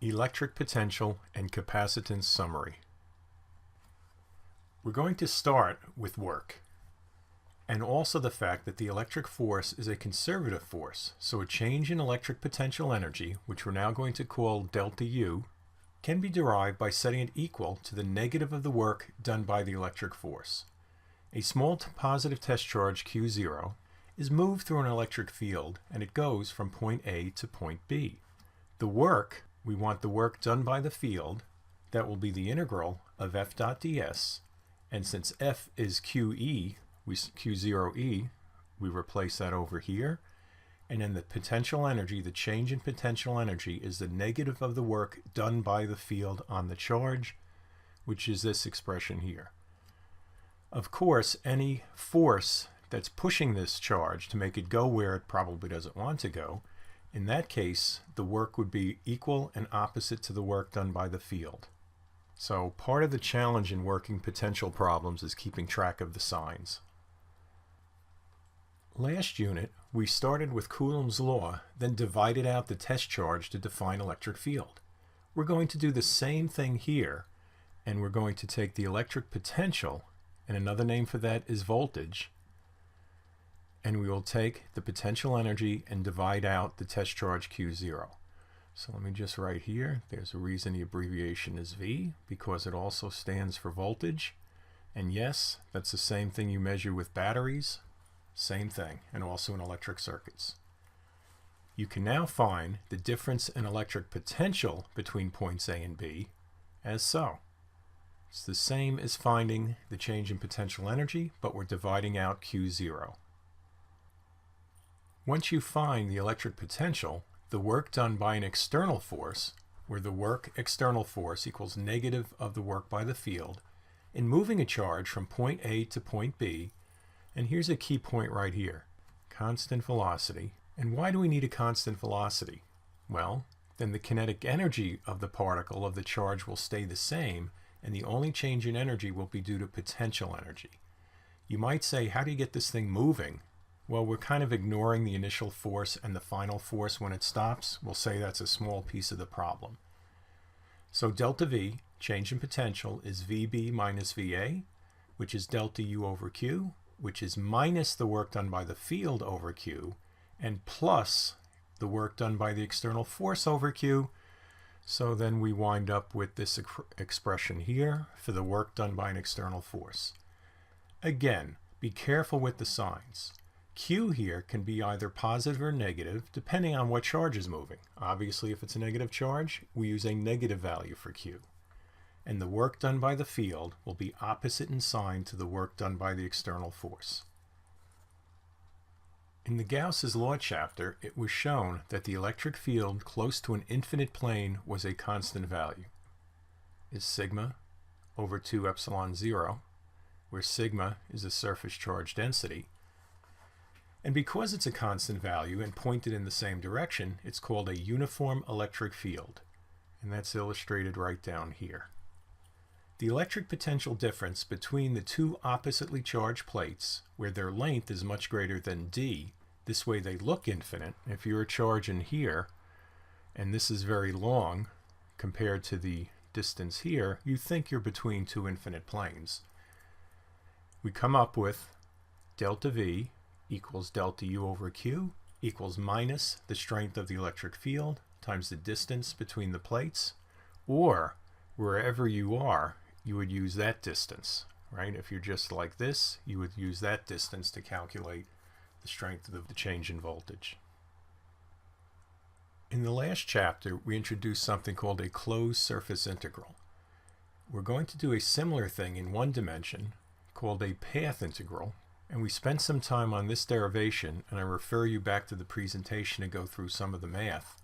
Electric potential and capacitance summary. We're going to start with work, and also the fact that the electric force is a conservative force, so a change in electric potential energy, which we're now going to call delta U, can be derived by setting it equal to the negative of the work done by the electric force. A small positive test charge Q0 is moved through an electric field, and it goes from point A to point B. The work, we want the work done by the field, that will be the integral of F dot ds, and since F is QE, Q0E, we replace that over here, and then the potential energy, the change in potential energy, is the negative of the work done by the field on the charge, which is this expression here. Of course, any force that's pushing this charge to make it go where it probably doesn't want to go, in that case, the work would be equal and opposite to the work done by the field. So part of the challenge in working potential problems is keeping track of the signs. Last unit, we started with Coulomb's law, then divided out the test charge to define electric field. We're going to do the same thing here, and we're going to take the electric potential, and another name for that is voltage, and we will take the potential energy and divide out the test charge Q0. So let me just write here, there's a reason the abbreviation is V, because it also stands for voltage. And yes, that's the same thing you measure with batteries, same thing, and also in electric circuits. You can now find the difference in electric potential between points A and B as so. It's the same as finding the change in potential energy, but we're dividing out Q0. Once you find the electric potential, the work done by an external force, where the work external force equals negative of the work by the field, in moving a charge from point A to point B, and here's a key point right here, constant velocity. And why do we need a constant velocity? Well, then the kinetic energy of the particle of the charge will stay the same, and the only change in energy will be due to potential energy. You might say, how do you get this thing moving? Well, we're kind of ignoring the initial force and the final force when it stops. We'll say that's a small piece of the problem. So delta V, change in potential, is VB minus VA, which is delta U over Q, which is minus the work done by the field over Q, and plus the work done by the external force over Q. So then we wind up with this expression here for the work done by an external force. Again, be careful with the signs. Q here can be either positive or negative depending on what charge is moving. Obviously, if it's a negative charge, we use a negative value for Q. And the work done by the field will be opposite in sign to the work done by the external force. In the Gauss's law chapter, it was shown that the electric field close to an infinite plane was a constant value. Is sigma over 2 epsilon 0, where sigma is the surface charge density. And because it's a constant value and pointed in the same direction, it's called a uniform electric field. And that's illustrated right down here. The electric potential difference between the two oppositely charged plates, where their length is much greater than d, this way they look infinite. If you're a charge in here, and this is very long compared to the distance here, you think you're between two infinite planes. We come up with delta V equals delta U over Q equals minus the strength of the electric field times the distance between the plates, or wherever you are, you would use that distance, right? If you're just like this, you would use that distance to calculate the strength of the change in voltage. In the last chapter, we introduced something called a closed surface integral. We're going to do a similar thing in one dimension called a path integral, and we spent some time on this derivation, and I refer you back to the presentation to go through some of the math,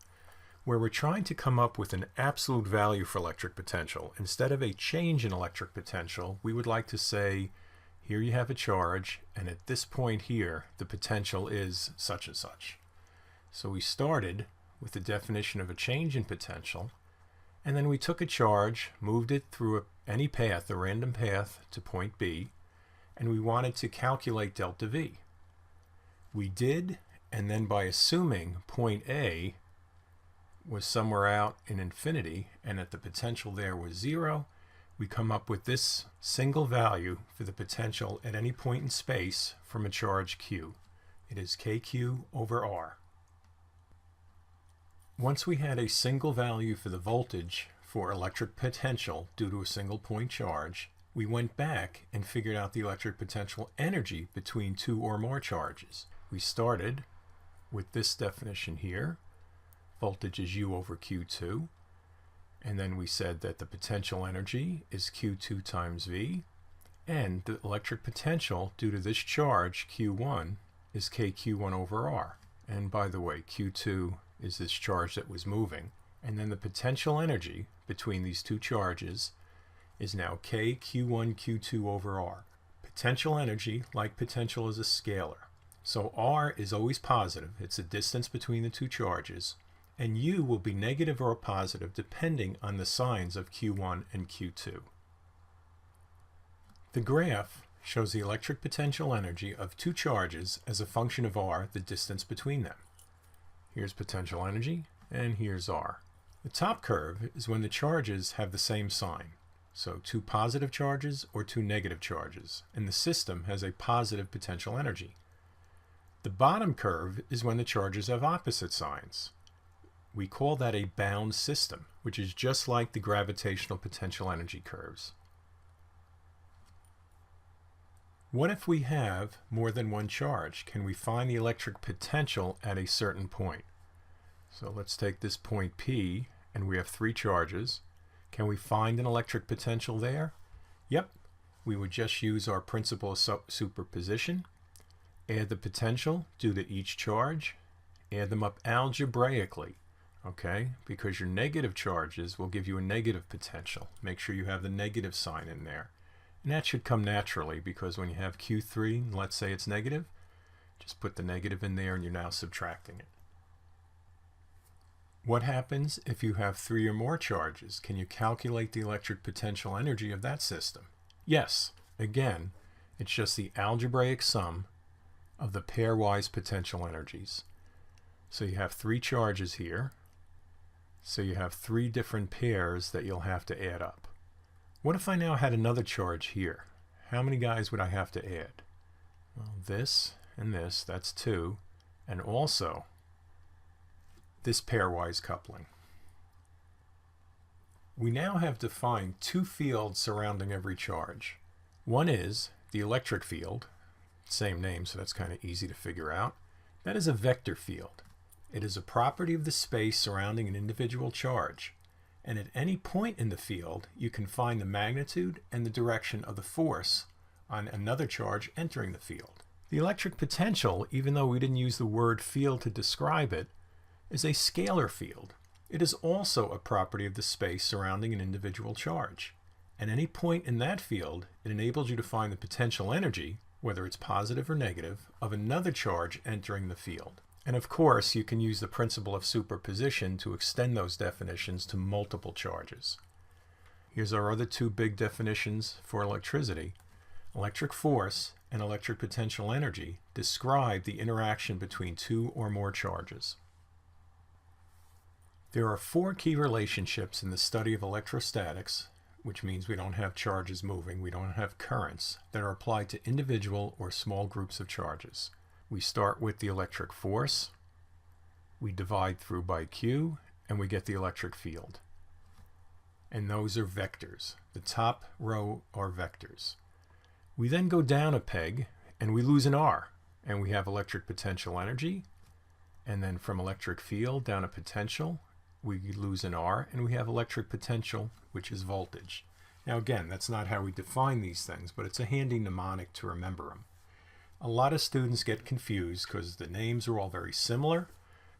where we're trying to come up with an absolute value for electric potential. Instead of a change in electric potential, we would like to say, here you have a charge, and at this point here, the potential is such and such. So we started with the definition of a change in potential, and then we took a charge, moved it through any path, a random path, to point B, and we wanted to calculate delta V. We did, and then by assuming point A was somewhere out in infinity and that the potential there was 0, we come up with this single value for the potential at any point in space from a charge q. It is kq over r. Once we had a single value for the voltage for electric potential due to a single point charge, we went back and figured out the electric potential energy between two or more charges. We started with this definition here. Voltage is U over Q2. And then we said that the potential energy is Q2 times V. And the electric potential due to this charge, Q1, is KQ1 over R. And by the way, Q2 is this charge that was moving. And then the potential energy between these two charges is now KQ1 Q2 over R. Potential energy, like potential, is a scalar. So R is always positive. It's the distance between the two charges. And U will be negative or positive depending on the signs of Q1 and Q2. The graph shows the electric potential energy of two charges as a function of R, the distance between them. Here's potential energy, and here's R. The top curve is when the charges have the same sign. So two positive charges or two negative charges, and the system has a positive potential energy. The bottom curve is when the charges have opposite signs. We call that a bound system, which is just like the gravitational potential energy curves. What if we have more than one charge? Can we find the electric potential at a certain point? So let's take this point P, and we have three charges. Can we find an electric potential there? Yep. We would just use our principle of superposition, add the potential due to each charge, add them up algebraically. Okay, because your negative charges will give you a negative potential. Make sure you have the negative sign in there. And that should come naturally because when you have Q3, let's say it's negative, just put the negative in there and you're now subtracting it. What happens if you have three or more charges? Can you calculate the electric potential energy of that system? Yes. Again, it's just the algebraic sum of the pairwise potential energies. So you have three charges here. So you have three different pairs that you'll have to add up. What if I now had another charge here? How many guys would I have to add? Well, this and this, that's two. And also this pairwise coupling. We now have defined two fields surrounding every charge. One is the electric field, same name, so that's kind of easy to figure out. That is a vector field. It is a property of the space surrounding an individual charge, and at any point in the field you can find the magnitude and the direction of the force on another charge entering the field. The electric potential, even though we didn't use the word field to describe it, is a scalar field. It is also a property of the space surrounding an individual charge. At any point in that field, it enables you to find the potential energy, whether it's positive or negative, of another charge entering the field. And of course, you can use the principle of superposition to extend those definitions to multiple charges. Here's our other two big definitions for electricity. Electric force and electric potential energy describe the interaction between two or more charges. There are four key relationships in the study of electrostatics, which means we don't have charges moving, we don't have currents, that are applied to individual or small groups of charges. We start with the electric force, we divide through by Q, and we get the electric field. And those are vectors. The top row are vectors. We then go down a peg, and we lose an R, and we have electric potential energy, and then from electric field down a potential, we lose an R, and we have electric potential, which is voltage. Now again, that's not how we define these things, but it's a handy mnemonic to remember them. A lot of students get confused because the names are all very similar.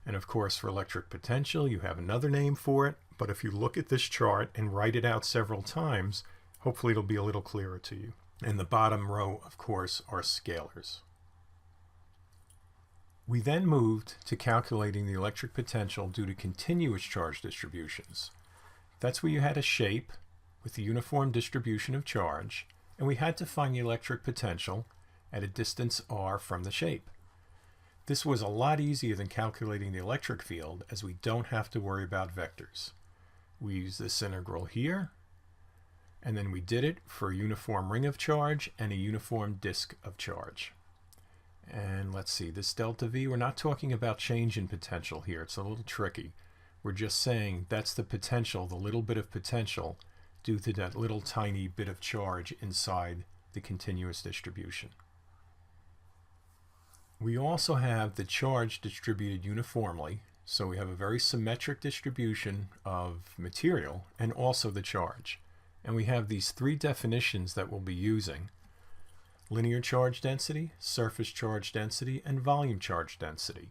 And of course, for electric potential, you have another name for it. But if you look at this chart and write it out several times, hopefully it'll be a little clearer to you. And the bottom row, of course, are scalars. We then moved to calculating the electric potential due to continuous charge distributions. That's where you had a shape with a uniform distribution of charge, and we had to find the electric potential at a distance r from the shape. This was a lot easier than calculating the electric field, as we don't have to worry about vectors. We use this integral here, and then we did it for a uniform ring of charge and a uniform disk of charge. And let's see, this delta V, we're not talking about change in potential here. It's a little tricky. We're just saying that's the potential, the little bit of potential due to that little tiny bit of charge inside the continuous distribution. We also have the charge distributed uniformly, so we have a very symmetric distribution of material and also the charge. And we have these three definitions that we'll be using: linear charge density, surface charge density, and volume charge density.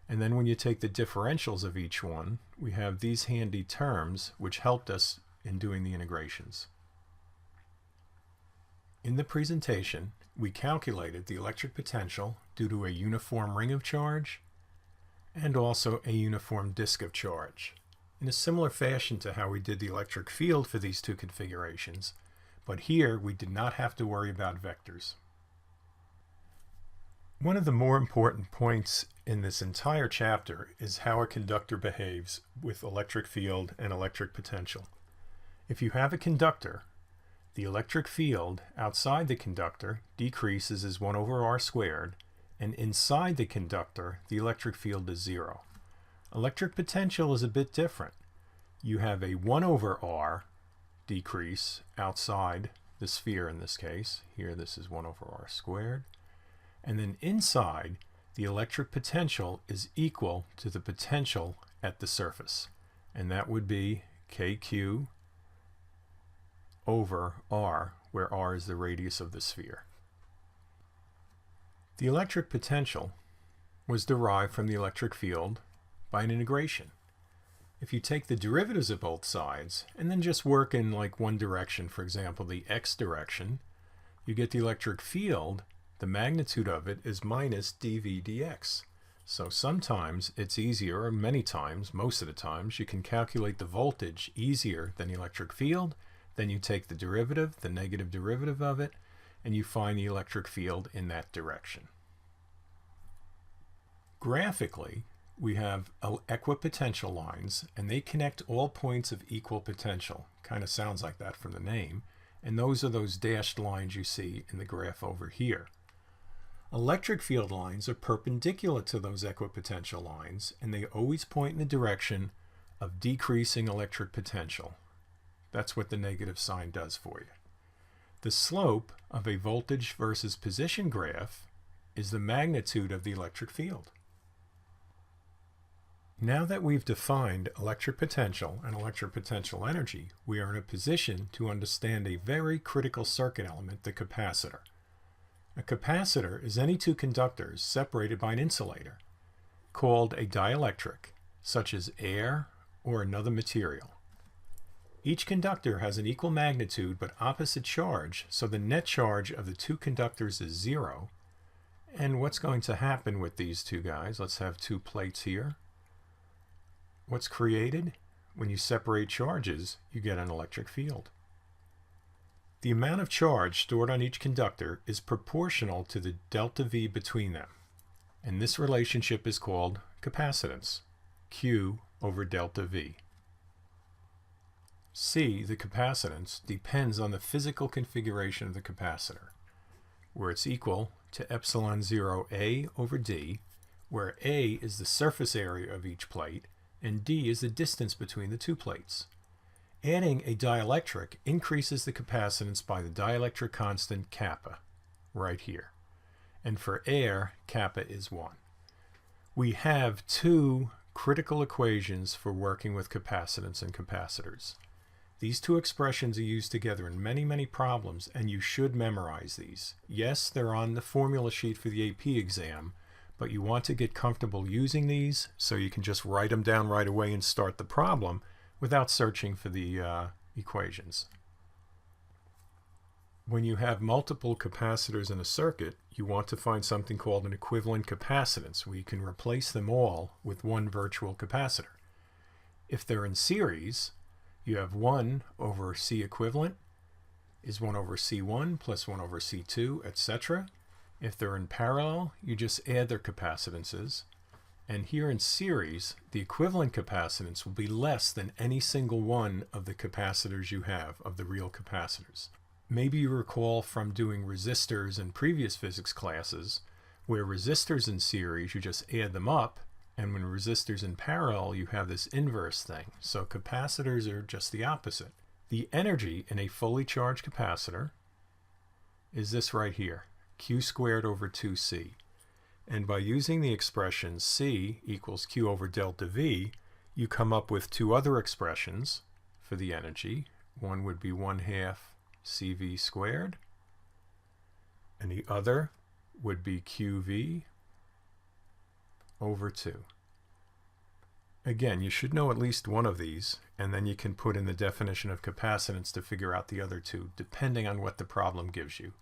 And then when you take the differentials of each one, we have these handy terms which helped us in doing the integrations. In the presentation, we calculated the electric potential due to a uniform ring of charge and also a uniform disk of charge, in a similar fashion to how we did the electric field for these two configurations, but here we did not have to worry about vectors. One of the more important points in this entire chapter is how a conductor behaves with electric field and electric potential. If you have a conductor, the electric field outside the conductor decreases as 1 over r squared, and inside the conductor, the electric field is 0. Electric potential is a bit different. You have a 1 over r decrease outside the sphere in this case. Here this is 1 over r squared. And then inside, the electric potential is equal to the potential at the surface. And that would be kq over r, where r is the radius of the sphere. The electric potential was derived from the electric field by an integration. If you take the derivatives of both sides and then just work in like one direction, for example the x direction, you get the electric field. The magnitude of it is minus dV dx. So sometimes it's easier, or many times, most of the times, you can calculate the voltage easier than the electric field. Then you take the derivative, the negative derivative of it, and you find the electric field in that direction. Graphically, we have equipotential lines, and they connect all points of equal potential. Kind of sounds like that from the name. And those are those dashed lines you see in the graph over here. Electric field lines are perpendicular to those equipotential lines, and they always point in the direction of decreasing electric potential. That's what the negative sign does for you. The slope of a voltage versus position graph is the magnitude of the electric field. Now that we've defined electric potential and electric potential energy, we are in a position to understand a very critical circuit element, the capacitor. A capacitor is any two conductors separated by an insulator, called a dielectric, such as air or another material. Each conductor has an equal magnitude but opposite charge, so the net charge of the two conductors is 0. And what's going to happen with these two guys? Let's have two plates here. What's created? When you separate charges, you get an electric field. The amount of charge stored on each conductor is proportional to the delta V between them, and this relationship is called capacitance, Q over delta V. C, the capacitance, depends on the physical configuration of the capacitor, where it's equal to epsilon 0 A over D, where A is the surface area of each plate, and D is the distance between the two plates. Adding a dielectric increases the capacitance by the dielectric constant kappa, right here. And for air, kappa is 1. We have two critical equations for working with capacitance and capacitors. These two expressions are used together in many, many problems, and you should memorize these. Yes, they're on the formula sheet for the AP exam, but you want to get comfortable using these so you can just write them down right away and start the problem without searching for the equations. When you have multiple capacitors in a circuit, you want to find something called an equivalent capacitance, where you can replace them all with one virtual capacitor. If they're in series, you have 1 over C equivalent is 1 over C1 plus 1 over C2, etc. If they're in parallel, you just add their capacitances. And here in series, the equivalent capacitance will be less than any single one of the capacitors you have, of the real capacitors. Maybe you recall from doing resistors in previous physics classes, where resistors in series, you just add them up, and when resistors in parallel, you have this inverse thing. So capacitors are just the opposite. The energy in a fully charged capacitor is this right here, Q squared over 2C. And by using the expression C equals Q over delta V, you come up with two other expressions for the energy. One would be 1/2 CV squared, and the other would be QV over 2. Again, you should know at least one of these, and then you can put in the definition of capacitance to figure out the other two, depending on what the problem gives you.